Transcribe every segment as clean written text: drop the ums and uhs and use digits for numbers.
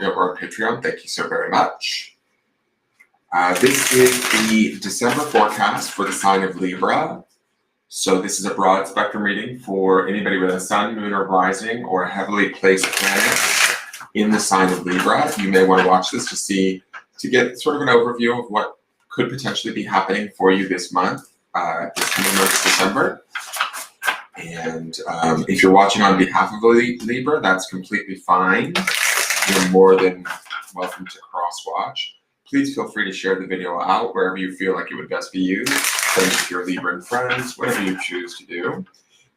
or Patreon, thank you so very much. This is the December forecast for the sign of Libra. So this is a broad spectrum reading for anybody with a sun, moon, or rising, or a heavily placed planet in the sign of Libra. You may want to watch this to get sort of an overview of what could potentially be happening for you this month, this coming month of December. And if you're watching on behalf of Libra, that's completely fine. You're more than welcome to cross-watch. Please feel free to share the video out wherever you feel like it would best be used. Send it to your Libran friends, whatever you choose to do.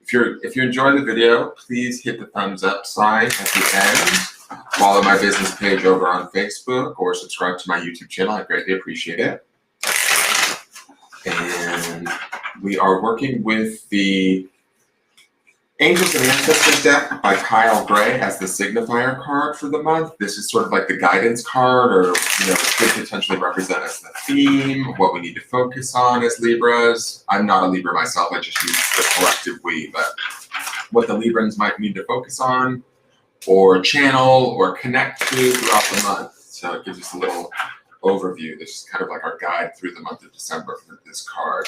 If you enjoy the video, please hit the thumbs up sign at the end. Follow my business page over on Facebook or subscribe to my YouTube channel. I greatly appreciate it. And we are working with the Angels and Ancestors deck by Kyle Gray as the signifier card for the month. This is sort of like the guidance card, or it could potentially represent as the theme, what we need to focus on as Libras. I'm not a Libra myself, I just use the collective we, but what the Librans might need to focus on, or channel, or connect to throughout the month. So it gives us a little overview. This is kind of like our guide through the month of December for this card.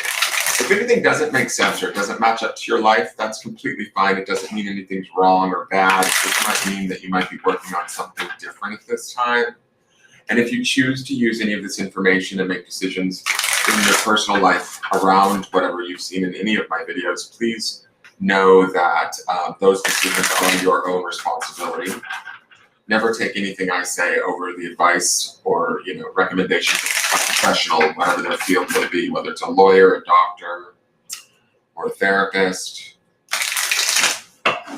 If anything doesn't make sense or it doesn't match up to your life, that's completely fine. It doesn't mean anything's wrong or bad. It just might mean that you might be working on something different at this time. And if you choose to use any of this information and make decisions in your personal life around whatever you've seen in any of my videos, please know that those decisions are your own responsibility. Never take anything I say over the advice or recommendations of a professional, whatever their field may be, whether it's a lawyer, a doctor, or a therapist.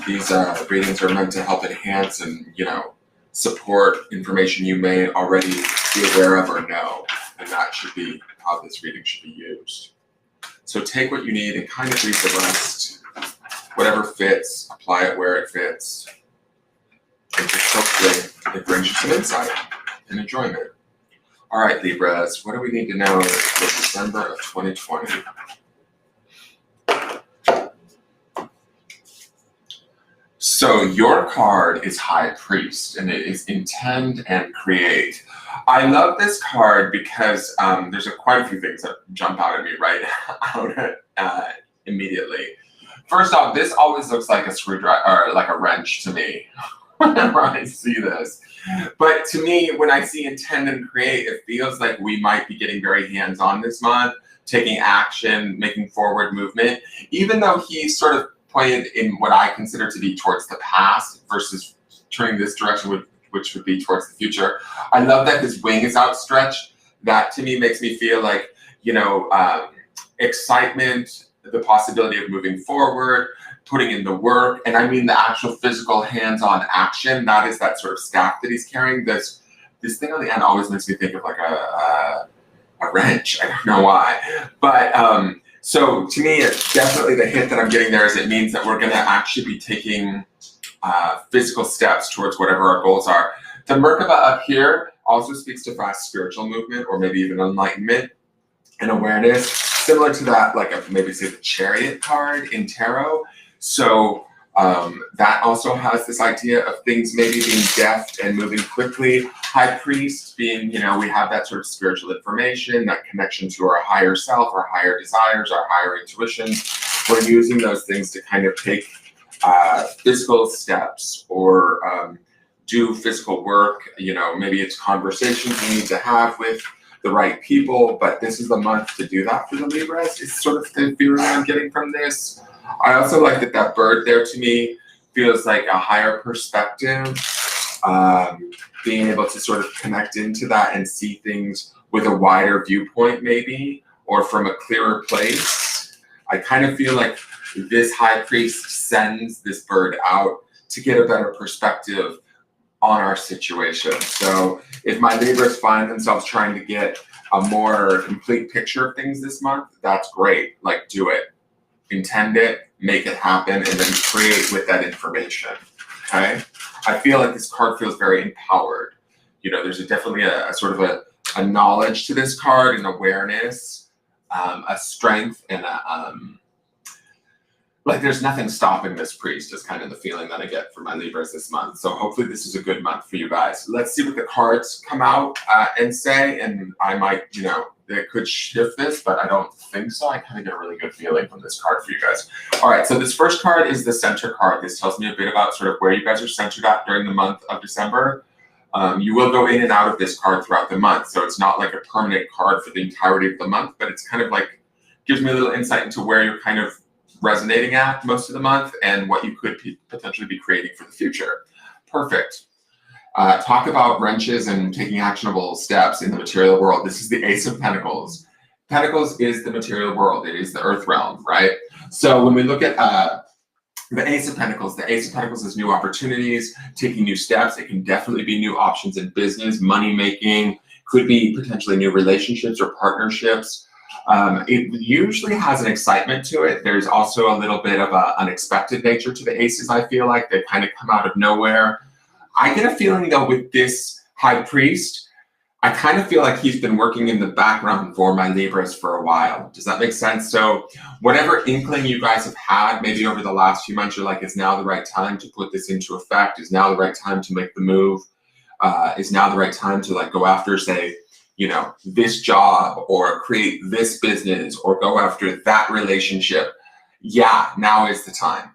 These readings are meant to help enhance and support information you may already be aware of or know, and that should be how this reading should be used. So take what you need and kind of leave the rest. Whatever fits, apply it where it fits. And just hopefully it brings you some insight and enjoyment. All right, Libras, what do we need to know for December of 2020? So your card is High Priest, and it is Intend and Create. I love this card because there's quite a few things that jump out at me immediately. First off, this always looks like a screwdriver or like a wrench to me whenever I see this. But to me, when I see Intend and Create, it feels like we might be getting very hands-on this month, taking action, making forward movement, even though he's sort of pointed in what I consider to be towards the past versus turning this direction, which would be towards the future. I love that his wing is outstretched. That to me makes me feel like, excitement, the possibility of moving forward, putting in the work, and I mean the actual physical hands-on action. That is that sort of staff that he's carrying. This thing on the end always makes me think of like a wrench. I don't know why, but so to me, it's definitely the hint that I'm getting there is it means that we're going to actually be taking physical steps towards whatever our goals are. The Merkaba up here also speaks to fast spiritual movement, or maybe even enlightenment and awareness, similar to that, like maybe say the Chariot card in tarot. So that also has this idea of things maybe being deft and moving quickly. High Priest being, we have that sort of spiritual information, that connection to our higher self, our higher desires, our higher intuitions. We're using those things to kind of take physical steps or do physical work. Maybe it's conversations we need to have with the right people, but this is the month to do that for the Libras. It's sort of the feeling I'm getting from this. I also like that bird there to me feels like a higher perspective, being able to sort of connect into that and see things with a wider viewpoint maybe, or from a clearer place. I kind of feel like this High Priest sends this bird out to get a better perspective on our situation. So if my Libras find themselves trying to get a more complete picture of things this month, that's great. Like, do it. Intend it, make it happen, and then create with that information, okay? I feel like this card feels very empowered. There's definitely a sort of a knowledge to this card, an awareness, a strength, and like there's nothing stopping this priest is kind of the feeling that I get for my Libras this month. So hopefully this is a good month for you guys. Let's see what the cards come out and say, and I might, you know, it could shift this, but I don't think so. I kind of get a really good feeling from this card for you guys. All right, so this first card is the center card. This tells me a bit about sort of where you guys are centered at during the month of December. You will go in and out of this card throughout the month, so it's not like a permanent card for the entirety of the month, but it's kind of like, gives me a little insight into where you're kind of resonating at most of the month and what you could potentially be creating for the future. Perfect. Talk about wrenches and taking actionable steps in the material world. This is the Ace of Pentacles. Pentacles is the material world. It is the earth realm, right? So when we look at the Ace of Pentacles is new opportunities, taking new steps. It can definitely be new options in business, money making, could be potentially new relationships or partnerships. It usually has an excitement to it. There's also a little bit of an unexpected nature to the aces, I feel like. They kind of come out of nowhere. I get a feeling, though, with this High Priest, I kind of feel like he's been working in the background for my Libras for a while. Does that make sense? So whatever inkling you guys have had, maybe over the last few months, you're like, is now the right time to put this into effect? Is now the right time to make the move? Is now the right time to like go after, say, you know, this job or create this business or go after that relationship? Yeah, now is the time.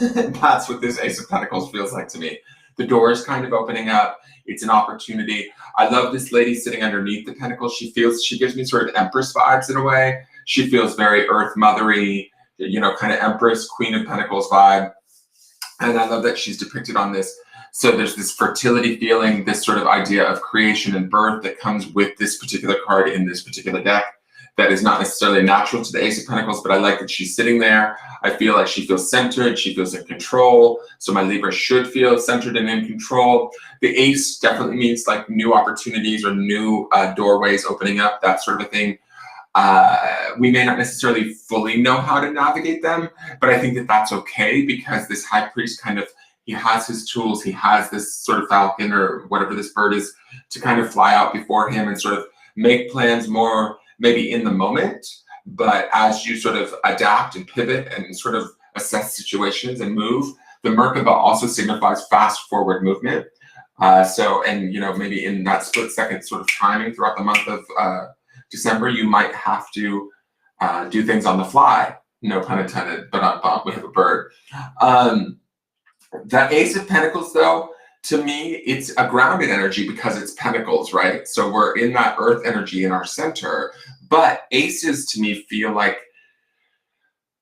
That's what this Ace of Pentacles feels like to me. The door is kind of opening up. It's an opportunity. I love this lady sitting underneath the pentacles. She gives me sort of Empress vibes in a way. She feels very earth mothery, you know, kind of Empress, Queen of Pentacles vibe. And I love that she's depicted on this. So there's this fertility feeling, this sort of idea of creation and birth that comes with this particular card in this particular deck that is not necessarily natural to the Ace of Pentacles, but I like that she's sitting there. I feel like she feels centered, she feels in control. So my Libra should feel centered and in control. The Ace definitely means like new opportunities or new doorways opening up, that sort of a thing. We may not necessarily fully know how to navigate them, but I think that that's okay because this High Priest kind of, he has his tools, he has this sort of falcon or whatever this bird is to kind of fly out before him and sort of make plans more maybe in the moment, but as you sort of adapt and pivot and sort of assess situations and move, the Merkaba also signifies fast forward movement. And you know, maybe in that split second sort of timing throughout the month of December, you might have to do things on the fly. No pun intended, but we have a bird. The Ace of Pentacles, though, to me, it's a grounded energy because it's pentacles, right? So we're in that earth energy in our center, but aces to me feel like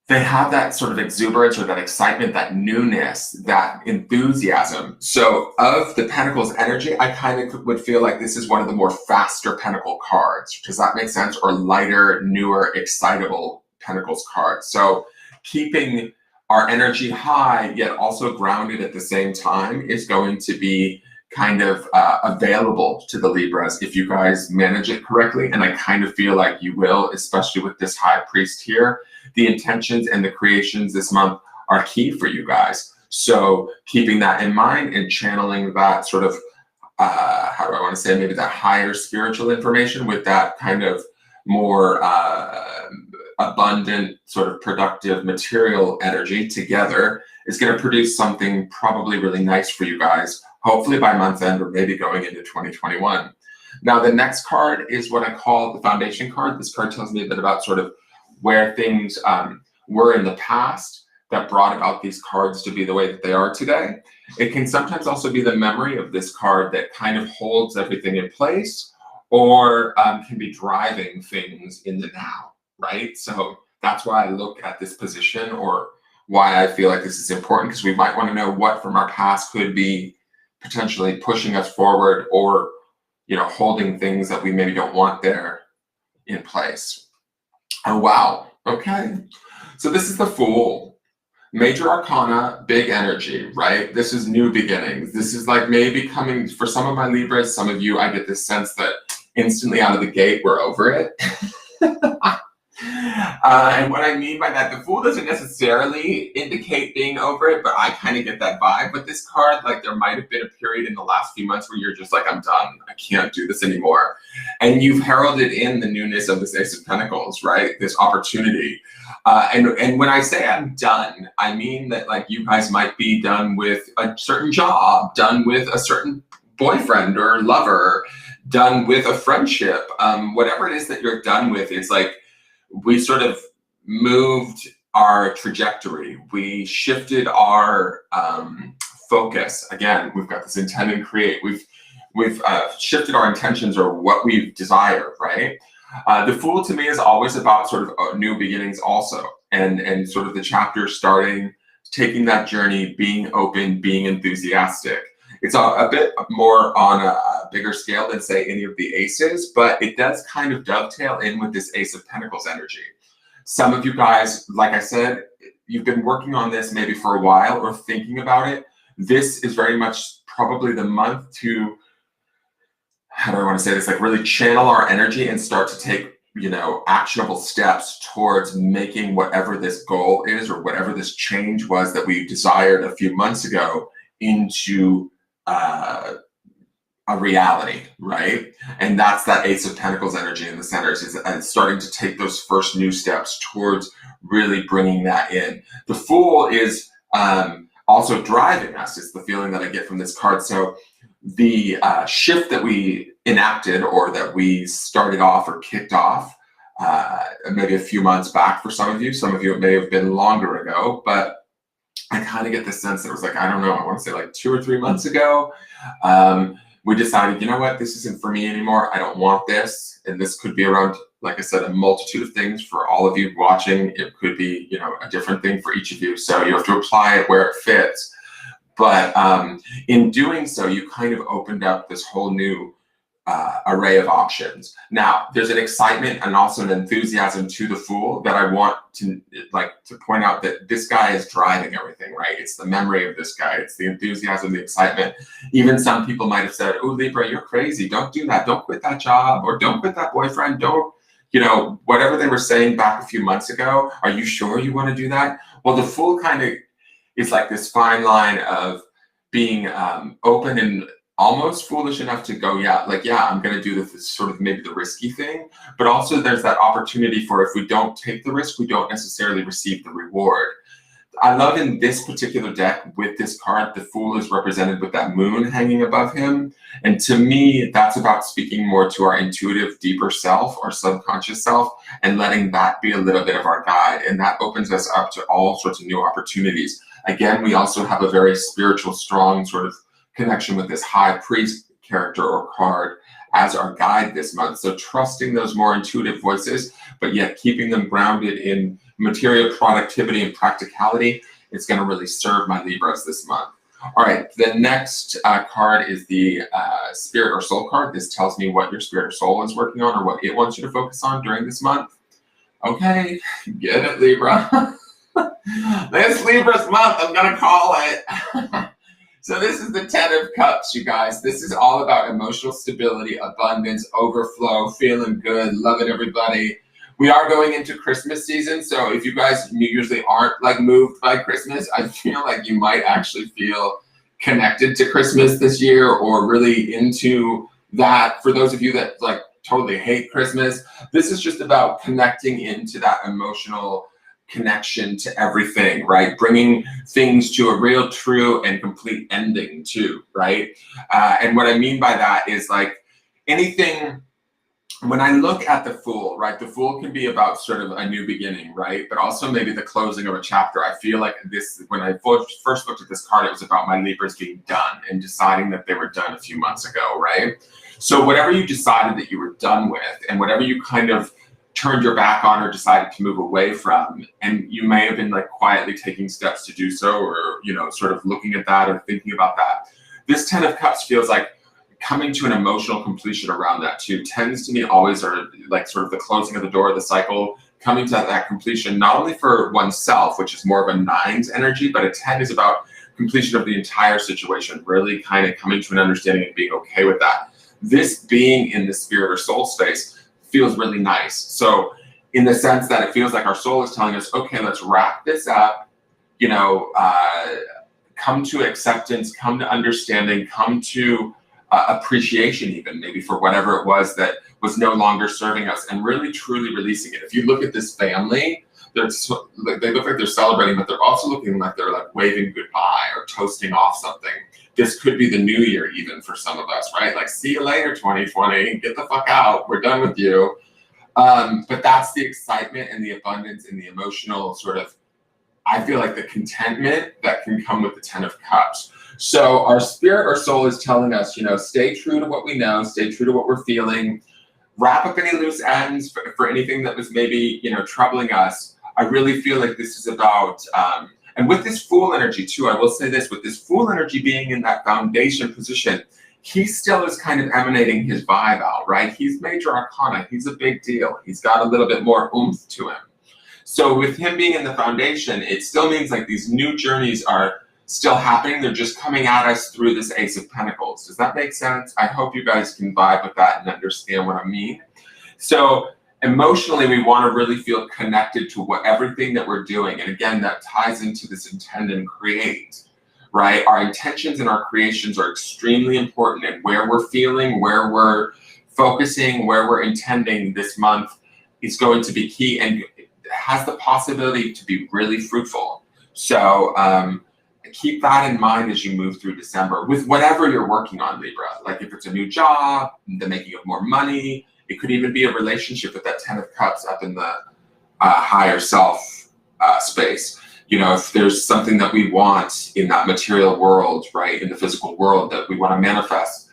they have that sort of exuberance or that excitement, that newness, that enthusiasm. So of the pentacles energy, I kind of would feel like this is one of the more faster pentacle cards. Does that make sense? Or lighter, newer, excitable pentacles cards. So keeping our energy high, yet also grounded at the same time is going to be kind of available to the Libras if you guys manage it correctly. And I kind of feel like you will, especially with this High Priest here. The intentions and the creations this month are key for you guys. So keeping that in mind and channeling that sort of, how do I want to say, maybe that higher spiritual information with that kind of more abundant, sort of productive material energy together is going to produce something probably really nice for you guys, hopefully by month's end or maybe going into 2021. Now, the next card is what I call the foundation card. This card tells me a bit about sort of where things were in the past that brought about these cards to be the way that they are today. It can sometimes also be the memory of this card that kind of holds everything in place or can be driving things in the now, right? So that's why I look at this position or why I feel like this is important, because we might want to know what from our past could be potentially pushing us forward or, you know, holding things that we maybe don't want there in place. Oh, wow. Okay. So this is the Fool. Major Arcana, big energy, right? This is new beginnings. This is like maybe coming for some of my Libras, some of you, I get this sense that instantly out of the gate, we're over it. And what I mean by that, the Fool doesn't necessarily indicate being over it, but I kind of get that vibe with this card. Like there might have been a period in the last few months where you're just like, I'm done. I can't do this anymore. And you've heralded in the newness of this Ace of Pentacles, right? This opportunity. And when I say I'm done, I mean that like you guys might be done with a certain job, done with a certain boyfriend or lover, done with a friendship, whatever it is that you're done with. It's like we sort of moved our trajectory. We shifted our focus. Again, we've got this intend and create. We've shifted our intentions or what we desire, right? The Fool to me is always about sort of new beginnings also, and sort of the chapter starting, taking that journey, being open, being enthusiastic. It's a bit more on a bigger scale than say any of the aces, but it does kind of dovetail in with this Ace of Pentacles energy. Some of you guys, like I said, you've been working on this maybe for a while or thinking about it. This is very much probably the month to, how do I want to say this, like really channel our energy and start to take, you know, actionable steps towards making whatever this goal is or whatever this change was that we desired a few months ago into a reality, right? And that's that Ace of Pentacles energy in the centers, is starting to take those first new steps towards really bringing that in. The Fool is also driving us. It's the feeling that I get from this card. So the shift that we enacted or that we started off or kicked off maybe a few months back for some of you it may have been longer ago, but I kind of get the sense that it was like, I don't know, I want to say like 2 or 3 months ago, we decided, you know what, this isn't for me anymore. I don't want this. And this could be around, like I said, a multitude of things for all of you watching. It could be, you know, a different thing for each of you. So you have to apply it where it fits. But in doing so, you kind of opened up this whole new array of options. Now, there's an excitement and also an enthusiasm to the Fool that I want to point out that this guy is driving everything, right? It's the memory of this guy. It's the enthusiasm, the excitement. Even some people might have said, oh, Libra, you're crazy. Don't do that. Don't quit that job, or don't quit that boyfriend. Don't, you know, whatever they were saying back a few months ago. Are you sure you want to do that? Well, the Fool kind of is like this fine line of being open and almost foolish enough to go, yeah, I'm going to do this sort of maybe the risky thing. But also there's that opportunity for, if we don't take the risk, we don't necessarily receive the reward. I love in this particular deck with this card, the Fool is represented with that moon hanging above him. And to me, that's about speaking more to our intuitive, deeper self or subconscious self and letting that be a little bit of our guide. And that opens us up to all sorts of new opportunities. Again, we also have a very spiritual, strong sort of connection with this High Priest character or card as our guide this month. So trusting those more intuitive voices, but yet keeping them grounded in material productivity and practicality, it's going to really serve my Libras this month. All right, the next card is the Spirit or Soul card. This tells me what your Spirit or Soul is working on or what it wants you to focus on during this month. Okay, get it, Libra. This Libra's month, I'm going to call it. So this is the 10 of Cups, you guys. This is all about emotional stability, abundance, overflow, feeling good, loving everybody. We are going into Christmas season, so if you guys usually aren't like moved by Christmas, I feel like you might actually feel connected to Christmas this year or really into that. For those of you that like totally hate Christmas, this is just about connecting into that emotional connection to everything, right? Bringing things to a real, true, and complete ending too, right? And what I mean by that is like anything, when I look at the Fool, right? The Fool can be about sort of a new beginning, right? But also maybe the closing of a chapter. I feel like this, when I first looked at this card, it was about my Libras being done and deciding that they were done a few months ago, right? So whatever you decided that you were done with and whatever you kind of turned your back on or decided to move away from, and you may have been like quietly taking steps to do so, or, you know, sort of looking at that or thinking about that. This 10 of Cups feels like coming to an emotional completion around that too. Tens to me always are like sort of the closing of the door of the cycle, coming to that completion, not only for oneself, which is more of a 9's energy, but a 10 is about completion of the entire situation, really kind of coming to an understanding and being okay with that. This being in the Spirit or Soul space feels really nice. So in the sense that it feels like our soul is telling us, okay, let's wrap this up, you know, come to acceptance, come to understanding, come to appreciation even maybe for whatever it was that was no longer serving us, and really truly releasing it. If you look at this family, they look like they're celebrating, but they're also looking like they're like waving goodbye or toasting off something. This could be the new year even for some of us, right? Like, see you later, 2020, get the fuck out, we're done with you. But that's the excitement and the abundance and the emotional sort of, I feel like the contentment that can come with the 10 of Cups. So our spirit or soul is telling us, stay true to what we know, stay true to what we're feeling, wrap up any loose ends for anything that was maybe, troubling us. I really feel like this is about, and with this Fool energy too, I will say this, with this Fool energy being in that foundation position, he still is kind of emanating his vibe out, right? He's major arcana, he's a big deal. He's got a little bit more oomph to him. So with him being in the foundation, it still means like these new journeys are still happening. They're just coming at us through this Ace of Pentacles. Does that make sense? I hope you guys can vibe with that and understand what I mean. So emotionally, we want to really feel connected to everything that we're doing. And again, that ties into this intend and create, right? Our intentions and our creations are extremely important, and where we're feeling, where we're focusing, where we're intending this month is going to be key and has the possibility to be really fruitful. So keep that in mind as you move through December with whatever you're working on, Libra. Like if it's a new job, the making of more money, it could even be a relationship with that 10 of Cups up in the higher self space. If there's something that we want in that material world, right, in the physical world that we want to manifest,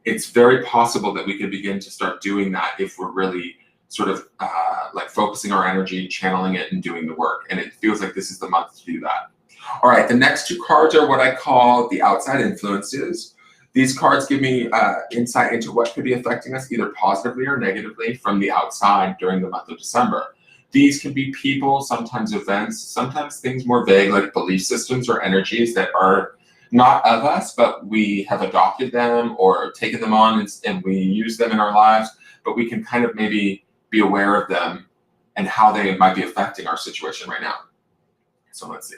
it's very possible that we could begin to start doing that if we're really sort of like focusing our energy, channeling it, and doing the work. And it feels like this is the month to do that. All right, the next two cards are what I call the outside influences. These cards give me insight into what could be affecting us either positively or negatively from the outside during the month of December. These can be people, sometimes events, sometimes things more vague like belief systems or energies that are not of us, but we have adopted them or taken them on and we use them in our lives, but we can kind of maybe be aware of them and how they might be affecting our situation right now. So let's see.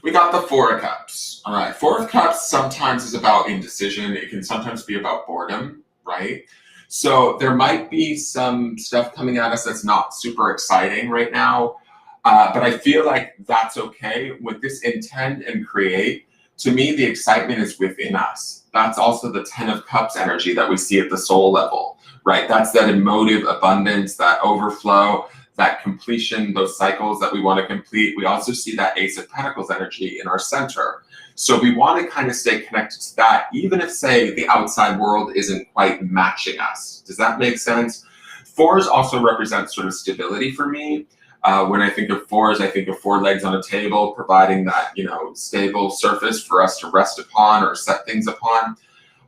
We got the Four of Cups. All right, Four of Cups sometimes is about indecision. It can sometimes be about boredom, right? So there might be some stuff coming at us that's not super exciting right now, but I feel like that's okay. With this intend and create, to me, the excitement is within us. That's also the 10 of Cups energy that we see at the soul level, right? That's that emotive abundance, that overflow, that completion, those cycles that we want to complete. We also see that Ace of Pentacles energy in our center. So we want to kind of stay connected to that, even if, say, the outside world isn't quite matching us. Does that make sense? Fours also represent sort of stability for me. When I think of fours, I think of four legs on a table, providing that, stable surface for us to rest upon or set things upon.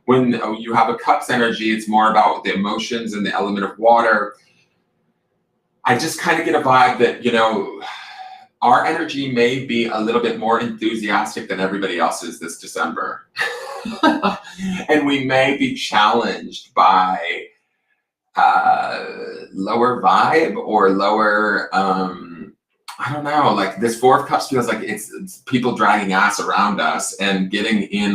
When you have a Cups energy, it's more about the emotions and the element of water. I just kind of get a vibe that, our energy may be a little bit more enthusiastic than everybody else's this December. And we may be challenged by lower vibe or lower, I don't know, like this Four of Cups feels like it's people dragging ass around us and getting in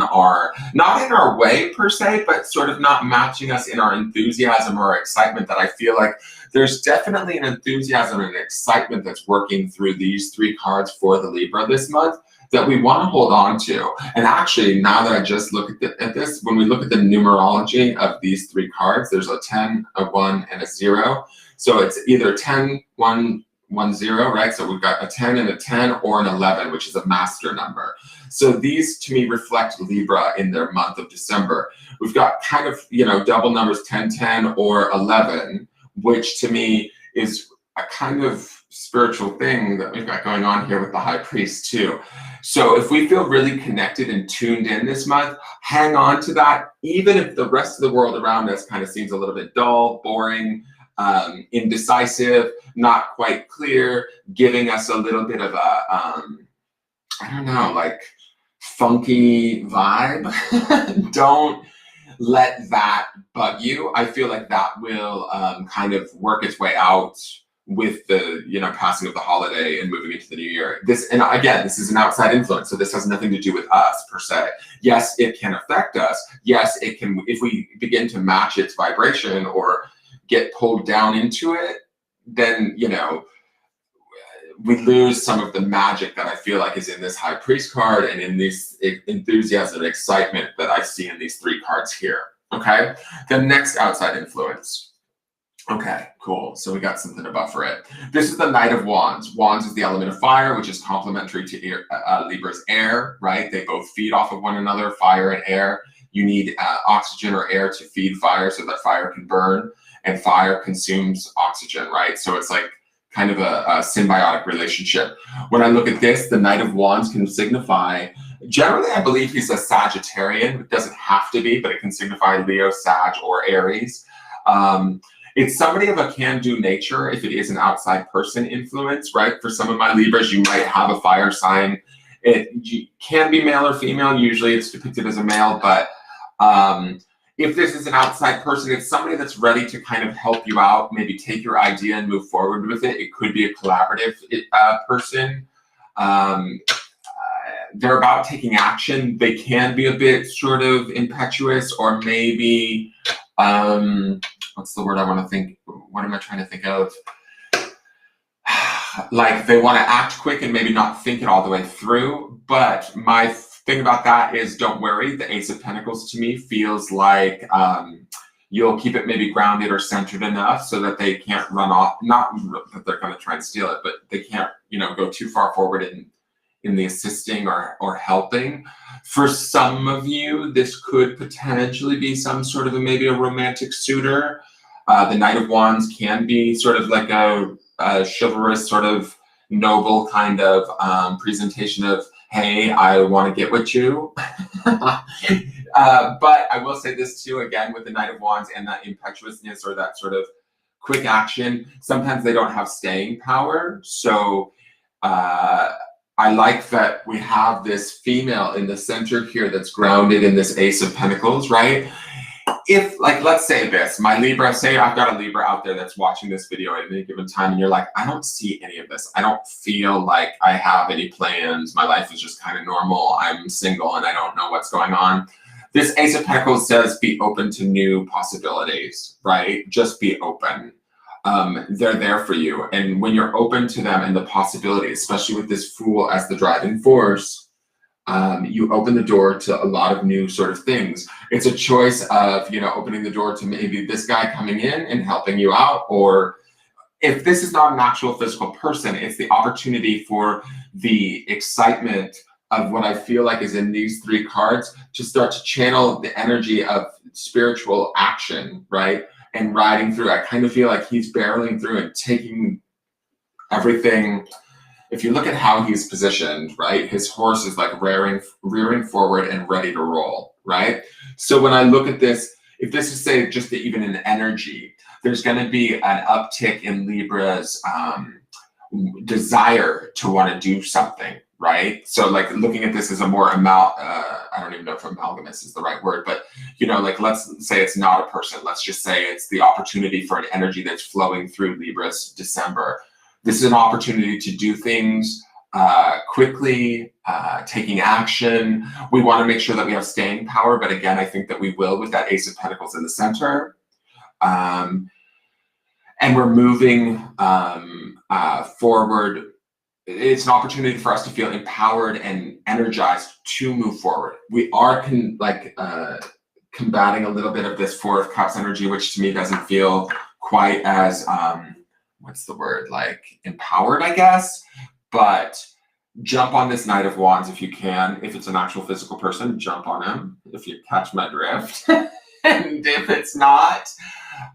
not in our way per se, but sort of not matching us in our enthusiasm or excitement. That I feel like there's definitely an enthusiasm and an excitement that's working through these three cards for the Libra this month that we want to hold on to. And actually, now that I just look at this, when we look at the numerology of these three cards, there's a 10, a 1, and a 0. So it's either 10, 1, 1, 0, right? So we've got a 10 and a 10 or an 11, which is a master number. So these to me reflect Libra in their month of December. We've got kind of, double numbers 10, 10 or 11, which to me is a kind of spiritual thing that we've got going on here with the High Priest too. So if we feel really connected and tuned in this month, hang on to that, even if the rest of the world around us kind of seems a little bit dull, boring, indecisive, not quite clear, giving us a little bit of a, I don't know, like funky vibe. Don't let that bug you. I feel like that will kind of work its way out with the passing of the holiday and moving into the new year. This is an outside influence, so this has nothing to do with us per se. Yes, it can affect us. Yes, it can, if we begin to match its vibration or get pulled down into it, then we lose some of the magic that I feel like is in this High Priest card and in this enthusiasm and excitement that I see in these 3 cards here. Okay, the next outside influence. Okay, cool. So we got something to buffer it. This is the Knight of Wands. Wands is the element of fire, which is complementary to Libra's air, right? They both feed off of one another, fire and air. You need oxygen or air to feed fire so that fire can burn, and fire consumes oxygen, right? So it's like kind of a symbiotic relationship. When I look at this, the Knight of Wands can signify, generally I believe he's a Sagittarian. It doesn't have to be, but it can signify Leo, Sag, or Aries. It's somebody of a can-do nature if it is an outside person influence, right? For some of my Libras, you might have a fire sign. It can be male or female. Usually it's depicted as a male, but if this is an outside person, it's somebody that's ready to kind of help you out, maybe take your idea and move forward with it. It could be a collaborative person. They're about taking action. They can be a bit sort of impetuous, or maybe, what's the word I want to think? What am I trying to think of? Like they want to act quick and maybe not think it all the way through. But my thing about that is, don't worry. The Ace of Pentacles to me feels like you'll keep it maybe grounded or centered enough so that they can't run off. Not that they're going to try and steal it, but they can't, go too far forward in the assisting or helping. For some of you, this could potentially be some sort of maybe a romantic suitor. The Knight of Wands can be sort of like a chivalrous, sort of noble kind of presentation of, hey, I want to get with you. But I will say this too, again, with the Knight of Wands and that impetuousness or that sort of quick action, sometimes they don't have staying power. So I like that we have this female in the center here that's grounded in this Ace of Pentacles, right? If, like, let's say this, my Libra, say I've got a Libra out there that's watching this video at any given time, and you're like, I don't see any of this. I don't feel like I have any plans. My life is just kind of normal. I'm single and I don't know what's going on. This Ace of Pentacles says be open to new possibilities, right? Just be open. They're there for you. And when you're open to them and the possibilities, especially with this Fool as the driving force, you open the door to a lot of new sort of things. It's a choice of, opening the door to maybe this guy coming in and helping you out, or if this is not an actual physical person, it's the opportunity for the excitement of what I feel like is in these 3 cards to start to channel the energy of spiritual action, right? And riding through. I kind of feel like he's barreling through and taking everything. If you look at how he's positioned, right, his horse is like rearing forward and ready to roll, right? So when I look at this, if this is, say, just even an energy, there's going to be an uptick in Libra's desire to want to do something, right? So like looking at this as a more I don't even know if amalgamous is the right word, but like let's say it's not a person. Let's just say it's the opportunity for an energy that's flowing through Libra's December. This is an opportunity to do things quickly, taking action. We want to make sure that we have staying power, but again, I think that we will with that Ace of Pentacles in the center. And we're moving forward. It's an opportunity for us to feel empowered and energized to move forward. We are combating a little bit of this 4 of Cups energy, which to me doesn't feel quite as, what's the word, like empowered, I guess. But jump on this Knight of Wands if you can. If it's an actual physical person, jump on him, if you catch my drift. And if it's not,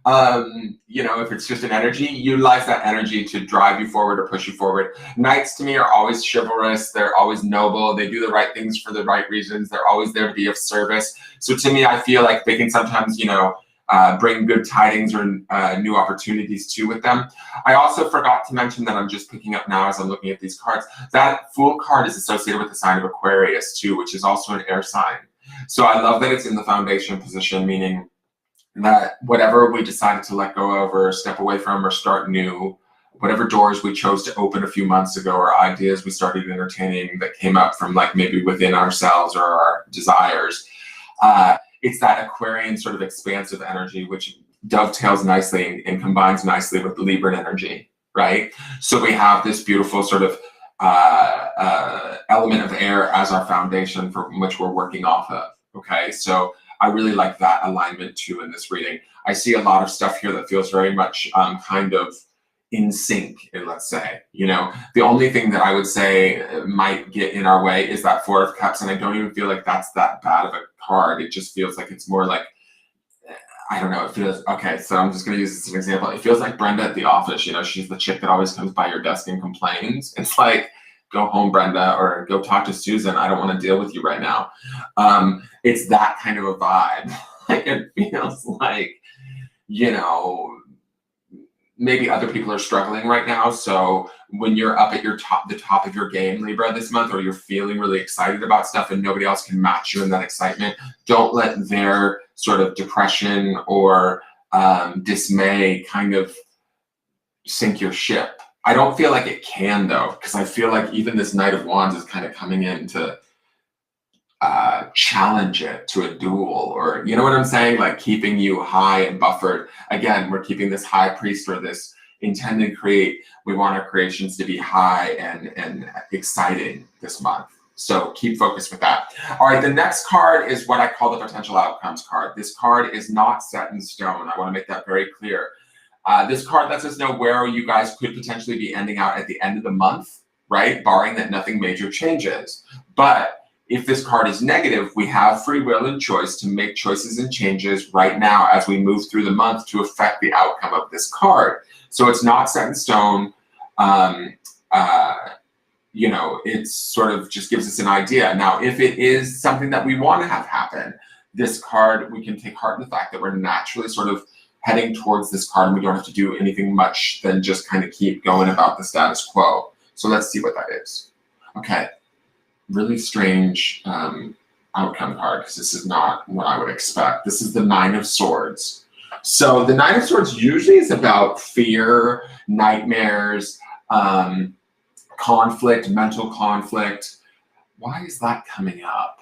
if it's just an energy, utilize that energy to drive you forward or push you forward. Knights to me are always chivalrous. They're always noble. They do the right things for the right reasons. They're always there to be of service. So to me, I feel like they can sometimes, bring good tidings or new opportunities too with them. I also forgot to mention that I'm just picking up now as I'm looking at these cards. That Fool card is associated with the sign of Aquarius too, which is also an air sign. So I love that it's in the foundation position, meaning that whatever we decided to let go of or step away from or start new, whatever doors we chose to open a few months ago or ideas we started entertaining that came up from like maybe within ourselves or our desires, it's that Aquarian sort of expansive energy, which dovetails nicely and combines nicely with the Libran energy. right? So we have this beautiful sort of element of air as our foundation from which we're working off of, okay? So I really like that alignment too in this reading. I see a lot of stuff here that feels very much kind of in sync, let's say. You know, the only thing that I would say might get in our way is that Four of Cups, and I don't even feel like that's that bad of a card. It just feels like it's more like, I don't know, it feels, okay, so I'm just gonna use this as an example. It feels like Brenda at the office, you know, she's the chick that always comes by your desk and complains. It's like, go home, Brenda, or go talk to Susan. I don't want to deal with you right now. It's that kind of a vibe. Like, it feels like, you know, maybe other people are struggling right now. So when you're up at the top of your game, Libra, this month, or you're feeling really excited about stuff and nobody else can match you in that excitement, don't let their sort of depression or dismay kind of sink your ship. I don't feel like it can, though, because I feel like even this Knight of Wands is kind of coming in to challenge it to a duel, or, you know what I'm saying? Like, keeping you high and buffered. Again, we're keeping this high priest, or this intended create. We want our creations to be high and exciting this month. So keep focused with that. All right, the next card is what I call the potential outcomes card. This card is not set in stone. I want to make that very clear. This card lets us know where you guys could potentially be ending out at the end of the month, right? Barring that nothing major changes. But if this card is negative, we have free will and choice to make choices and changes right now as we move through the month to affect the outcome of this card. So it's not set in stone. You know, it sort of just gives us an idea. Now, if it is something that we want to have happen, this card, we can take heart in the fact that we're naturally sort of heading towards this card, and we don't have to do anything much than just kind of keep going about the status quo. So let's see what that is. Okay, really strange outcome card, because this is not what I would expect. This is the Nine of Swords. So the Nine of Swords usually is about fear, nightmares, conflict, mental conflict. Why is that coming up?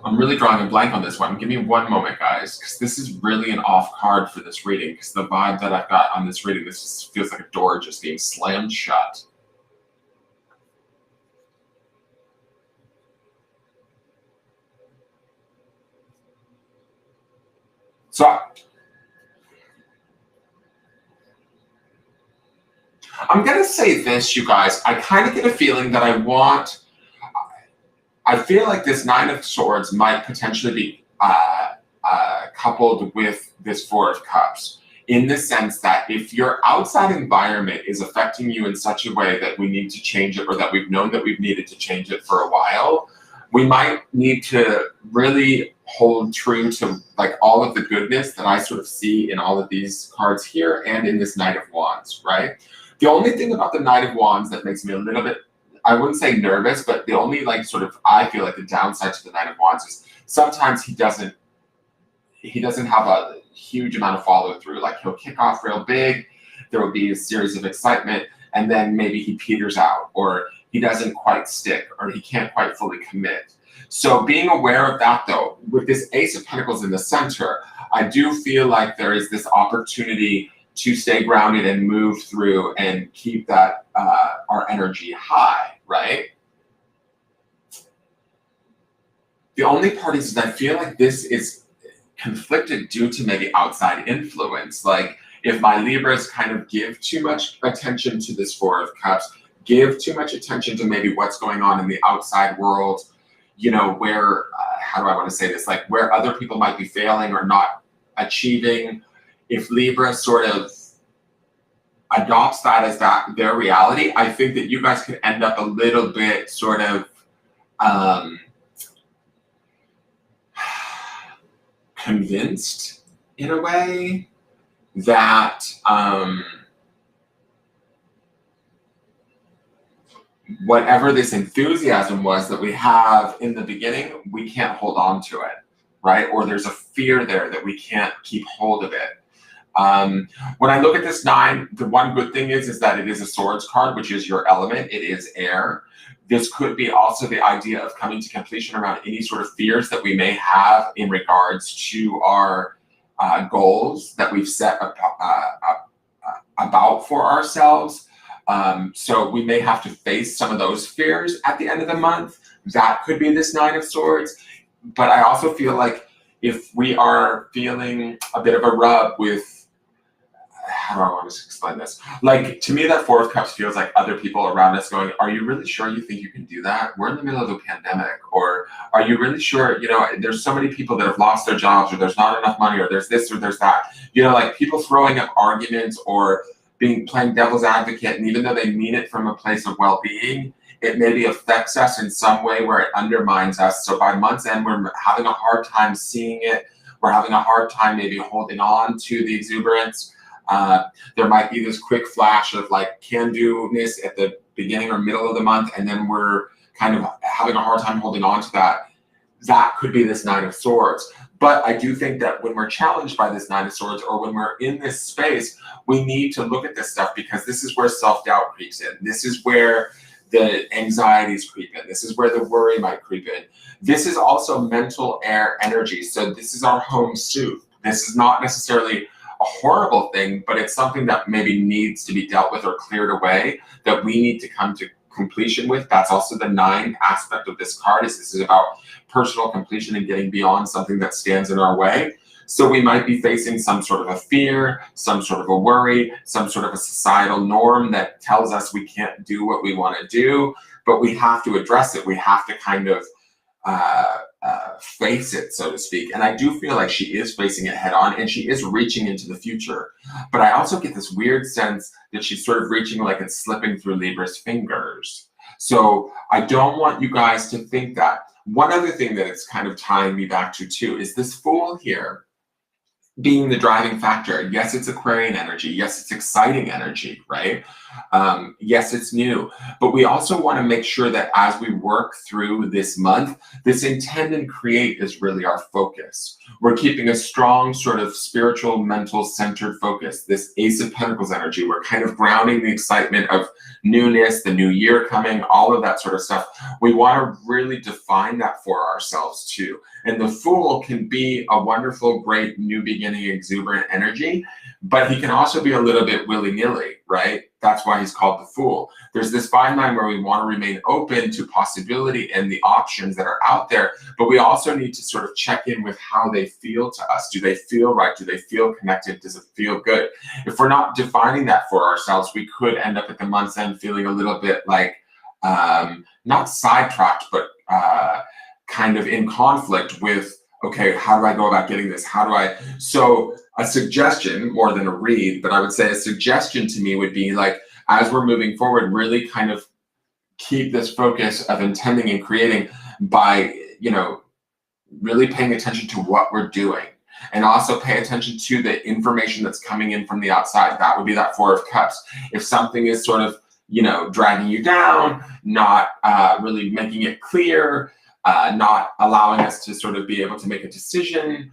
I'm really drawing a blank on this one. Give me one moment, guys, because this is really an off card for this reading, because the vibe that I've got on this reading, this just feels like a door just being slammed shut. So I'm going to say this, you guys. I kind of get a feeling that I feel like this Nine of Swords might potentially be coupled with this Four of Cups, in the sense that if your outside environment is affecting you in such a way that we need to change it, or that we've known that we've needed to change it for a while, we might need to really hold true to like all of the goodness that I sort of see in all of these cards here and in this Knight of Wands, right? The only thing about the Knight of Wands that makes me a little bit, I wouldn't say nervous, but the only like sort of, I feel like the downside to the Knight of Wands is sometimes he doesn't have a huge amount of follow through. Like, he'll kick off real big, there will be a series of excitement, and then maybe he peters out, or he doesn't quite stick, or he can't quite fully commit. So being aware of that, though, with this Ace of Pentacles in the center, I do feel like there is this opportunity to stay grounded and move through and keep that our energy high, right? The only part is that I feel like this is conflicted due to maybe outside influence. Like, if my Libras kind of give too much attention to this Four of Cups, give too much attention to maybe what's going on in the outside world, you know, where, how do I want to say this? Like, where other people might be failing or not achieving. If Libra sort of adopts that as their reality, I think that you guys could end up a little bit sort of convinced in a way that whatever this enthusiasm was that we have in the beginning, we can't hold on to it, right? Or there's a fear there that we can't keep hold of it. When I look at this nine, the one good thing is that it is a swords card, which is your element. It is air. This could be also the idea of coming to completion around any sort of fears that we may have in regards to our goals that we've set about for ourselves. So we may have to face some of those fears at the end of the month. That could be this Nine of Swords. But I also feel like if we are feeling a bit of a rub with, how do I want to explain this? Like, to me, that Four of Cups feels like other people around us going, are you really sure you think you can do that? We're in the middle of a pandemic. Or are you really sure, there's so many people that have lost their jobs, or there's not enough money, or there's this or there's that. Like people throwing up arguments or playing devil's advocate, and even though they mean it from a place of well-being, it maybe affects us in some way where it undermines us. So by month's end, we're having a hard time seeing it. We're having a hard time maybe holding on to the exuberance. There might be this quick flash of like can-do-ness at the beginning or middle of the month, and then we're kind of having a hard time holding on to that. That could be this Nine of Swords. But I do think that when we're challenged by this Nine of Swords, or when we're in this space, we need to look at this stuff, because this is where self-doubt creeps in. This is where the anxieties creep in. This is where the worry might creep in. This is also mental air energy. So this is our home suit. This is not necessarily a horrible thing, but it's something that maybe needs to be dealt with or cleared away, that we need to come to completion with. That's also the 9 aspect of this card. This is about personal completion and getting beyond something that stands in our way. So we might be facing some sort of a fear, some sort of a worry, some sort of a societal norm that tells us we can't do what we want to do, but we have to address it. We have to kind of face it, so to speak. And I do feel like she is facing it head on, and she is reaching into the future. But I also get this weird sense that she's sort of reaching like it's slipping through Libra's fingers. So I don't want you guys to think that. One other thing that it's kind of tying me back to too is this Fool here being the driving factor. Yes, it's Aquarian energy. Yes, it's exciting energy, right? Yes, it's new. But we also want to make sure that as we work through this month, this intend and create is really our focus. We're keeping a strong sort of spiritual, mental, centered focus. This Ace of Pentacles energy, we're kind of grounding the excitement of newness, the new year coming, all of that sort of stuff. We want to really define that for ourselves too. And the Fool can be a wonderful, great, new beginning, exuberant energy, but he can also be a little bit willy-nilly, right? That's why he's called the Fool. There's this fine line where we want to remain open to possibility and the options that are out there, but we also need to sort of check in with how they feel to us. Do they feel right? Do they feel connected? Does it feel good? If we're not defining that for ourselves, we could end up at the month's end feeling a little bit like, not sidetracked, but kind of in conflict with, okay, how do I go about getting this? So a suggestion, more than a read, but I would say a suggestion to me would be like, as we're moving forward, really kind of keep this focus of intending and creating by, really paying attention to what we're doing. And also pay attention to the information that's coming in from the outside. That would be that Four of Cups. If something is sort of, dragging you down, not really making it clear, not allowing us to sort of be able to make a decision,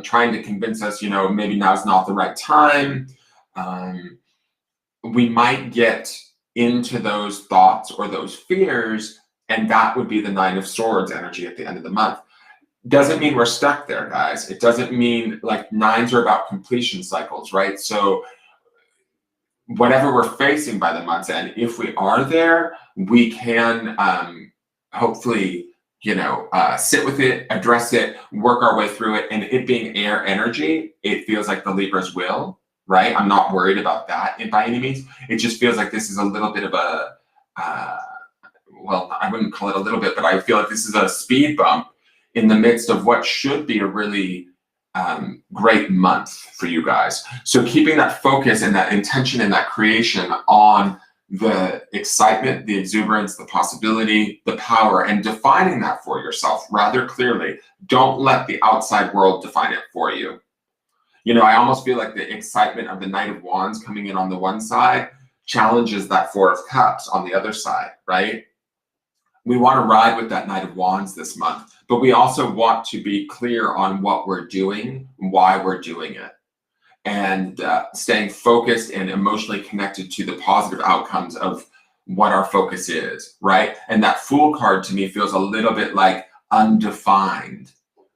trying to convince us, maybe now's not the right time. We might get into those thoughts or those fears, and that would be the Nine of Swords energy at the end of the month. Doesn't mean we're stuck there, guys. It doesn't mean, like, nines are about completion cycles, right? So whatever we're facing by the month's end, if we are there, we can hopefully sit with it, address it, work our way through it. And it being air energy, it feels like the Libras will, right? I'm not worried about that by any means. It just feels like this is a little bit of a, well, I wouldn't call it a little bit, but I feel like this is a speed bump in the midst of what should be a really great month for you guys. So keeping that focus and that intention and that creation on the excitement, the exuberance, the possibility, the power, and defining that for yourself rather clearly. Don't let the outside world define it for you. I almost feel like the excitement of the Knight of Wands coming in on the one side challenges that Four of Cups on the other side, right? We want to ride with that Knight of Wands this month, but we also want to be clear on what we're doing, why we're doing it, and staying focused and emotionally connected to the positive outcomes of what our focus is, right? And that Fool card to me feels a little bit like undefined.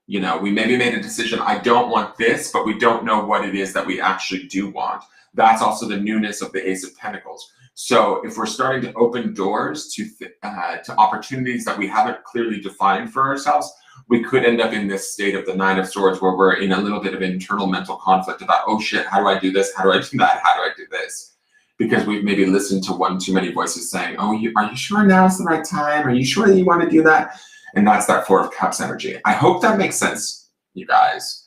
You know, we maybe made a decision, I don't want this, but we don't know what it is that we actually do want. That's also the newness of the Ace of Pentacles. So if we're starting to open doors to opportunities that we haven't clearly defined for ourselves, we could end up in this state of the Nine of Swords where we're in a little bit of internal mental conflict about, oh shit, how do I do this? How do I do that? How do I do this? Because we've maybe listened to one too many voices saying, oh, are you sure now's the right time? Are you sure that you want to do that? And that's that Four of Cups energy. I hope that makes sense, you guys.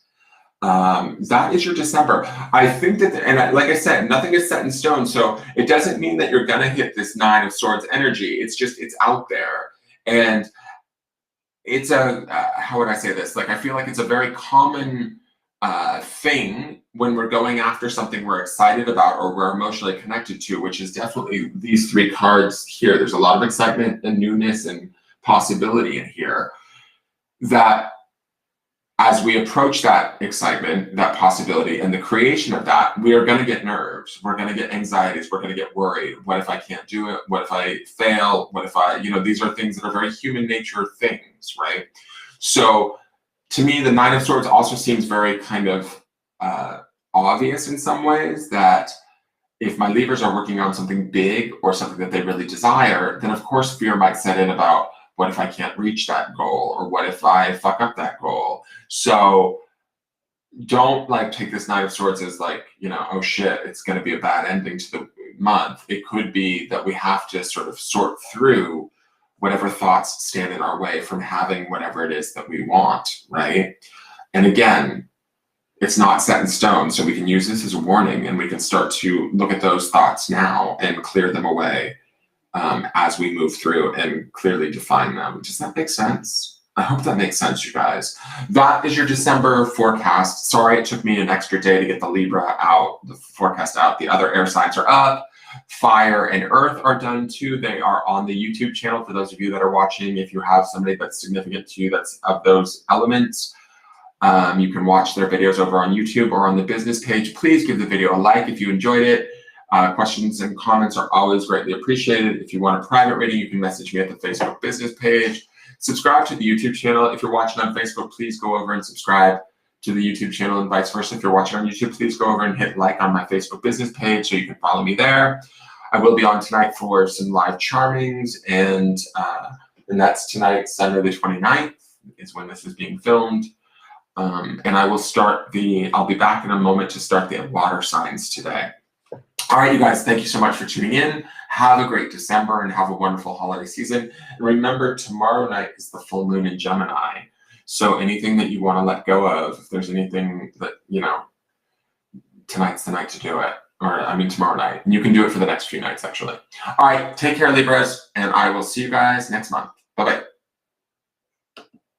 That is your December. I think that, like I said, nothing is set in stone. So it doesn't mean that you're going to hit this Nine of Swords energy. It's just, it's out there. And it's how would I say this? Like, I feel like it's a very common thing when we're going after something we're excited about or we're emotionally connected to, which is definitely these three cards here. There's a lot of excitement and newness and possibility in here, that as we approach that excitement, that possibility, and the creation of that, we are going to get nerves. We're going to get anxieties. We're going to get worried. What if I can't do it? What if I fail? What if I, these are things that are very human nature things, right? So to me, the Nine of Swords also seems very kind of obvious in some ways, that if my Libras are working on something big or something that they really desire, then of course fear might set in about, what if I can't reach that goal? Or what if I fuck up that goal? So don't like take this Nine of Swords as like, oh shit, it's going to be a bad ending to the month. It could be that we have to sort of sort through whatever thoughts stand in our way from having whatever it is that we want, right? And again, it's not set in stone, so we can use this as a warning, and we can start to look at those thoughts now and clear them away as we move through and clearly define them. Does that make sense? I hope that makes sense, you guys. That is your December forecast. Sorry, it took me an extra day to get the Libra out, the forecast out. The other air signs are up. Fire and Earth are done too. They are on the YouTube channel for those of you that are watching. If you have somebody that's significant to you that's of those elements, you can watch their videos over on YouTube or on the business page. Please give the video a like if you enjoyed it. Questions and comments are always greatly appreciated. If you want a private reading, you can message me at the Facebook business page. Subscribe to the YouTube channel. If you're watching on Facebook, please go over and subscribe to the YouTube channel, and vice versa. If you're watching on YouTube, please go over and hit like on my Facebook business page so you can follow me there. I will be on tonight for some live charmings, and that's tonight, Sunday the 29th, is when this is being filmed. And I'll be back in a moment to start the water signs today. All right, you guys, thank you so much for tuning in. Have a great December and have a wonderful holiday season. And remember, tomorrow night is the full moon in Gemini. So anything that you want to let go of, if there's anything that, tonight's the night to do it. Or, tomorrow night. And you can do it for the next few nights, actually. All right, take care, Libras, and I will see you guys next month. Bye-bye.